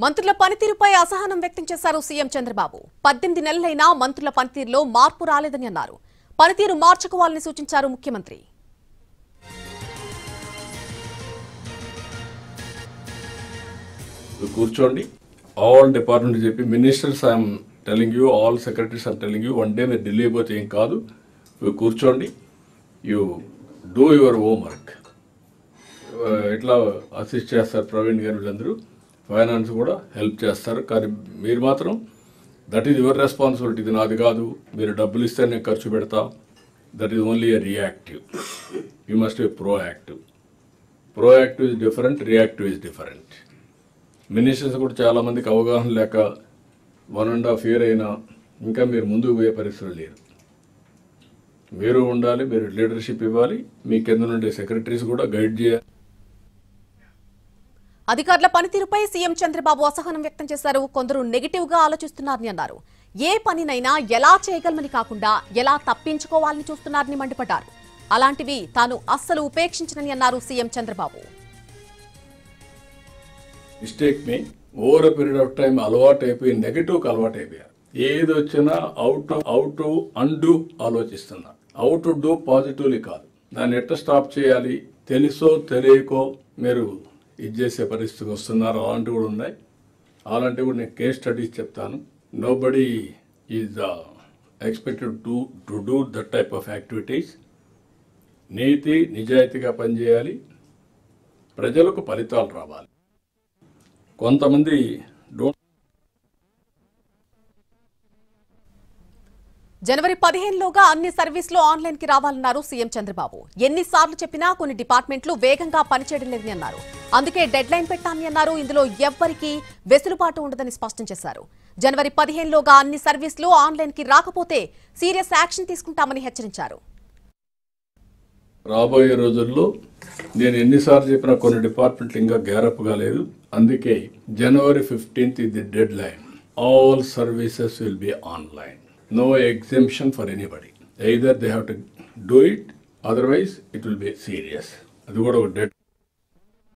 మంత్రుల పనితీరుపై అసహనం వ్యక్తం చేశారు సీఎం చంద్రబాబు. 18 నెలలైనా మంత్రుల పనితీరులో మార్పు రాలేదని అన్నారు. పనితీరు మార్చుకోవాలని సూచించారు ముఖ్యమంత్రి. కూర్చోండి, ఆల్ డిపార్ట్మెంట్ చెప్పి ministers I'm telling you, all secretaries I'm telling you, one day మీరు ఢిల్లీ పోతే ఏం కాదు, కూర్చోండి, యూ డూ యువర్ హోంవర్క్. ఇట్లా అసిస్ట్ చేస్తారు ప్రవీణ్ గారు, వీళ్ళందరూ ఫైనాన్స్ కూడా హెల్ప్ చేస్తారు. కానీ మీరు మాత్రం దట్ ఈజ్ యువర్ రెస్పాన్సిబిలిటీ, ఇది నాది కాదు, మీరు డబ్బులు ఇస్తే నేను ఖర్చు పెడతా, that is only a reactive. You must be proactive. Proactive is different, reactive is different. Ministers కూడా చాలామందికి అవగాహన లేక 1.5 year అయినా ఇంకా మీరు ముందుకు పోయే పరిస్థితులు లేరు. మీరు ఉండాలి, మీరు లీడర్షిప్ ఇవ్వాలి, మీ కింద నుండే సెక్రటరీస్ కూడా గైడ్ చేయాలి. అధికారుల పనితీరుపై సీఎం చంద్రబాబు అసహనం వ్యక్తం చేశారు. కొందరు నెగిటివ్ గా ఆలోచిస్తున్నారని అన్నారు. ఏ పనినైనా ఎలా చేయగలమని కాకుండా ఎలా తప్పించుకోవాలని చూస్తున్నారని మండిపడ్డారు. అలాంటివి తాను అస్సలు ఉపేక్షించనని అన్నారు CM Chandrababu. Mistake me over a period of time అలవాటు అయిపోయి నెగిటివ్కి అలవాటు అయిపోయారు. ఏది వచ్చినా అవుట్ అండూ ఆలోచిస్తున్నారు. అవుట్ డూ పాజిటివ్లీ కాదు. దాన్ని ఎట్లా స్టాప్ చేయాలి, తెలుసో తెలియకో మీరు ఇది చేసే పరిస్థితికి వస్తున్నారు. అలాంటివి కూడా ఉన్నాయి. అలాంటివి కూడా నేను కేస్ స్టడీస్ చెప్తాను. Nobody is expected to do that type of activities. నీతి నిజాయితీగా పనిచేయాలి, ప్రజలకు ఫలితాలు రావాలి. కొంతమంది జనవరి 15లోగా అన్ని సర్వీసులు ఆన్లైన్ కి రావాలన్నారు సీఎం చంద్రబాబు. ఎన్నిసార్లు చెప్పినా కొన్ని డిపార్ట్మెంట్లు వేగంగా పనిచేయడం లేదని అన్నారు. అందుకే డెడ్ లైన్ పెట్టామని అన్నారు. ఇందులో ఎవ్వరికీ వెసులుబాటు ఉండదని స్పష్టం చేశారు. జనవరి 15లోగా అన్ని సర్వీసులు ఆన్లైన్ కి రాకపోతే సీరియస్ యాక్షన్ తీసుకుంటామని హెచ్చరించారు. రాబోయే రోజుల్లో నేను ఎన్నిసార్లు చెప్పినా కొన్ని డిపార్ట్మెంట్లు ఇంకా గ్యారప్ కాలేదు. అందుకే జనవరి 15th is the deadline. All services will be online. No exemption for anybody. Either they have to do it, otherwise it will be serious. అది కూడా ఒక డెడ్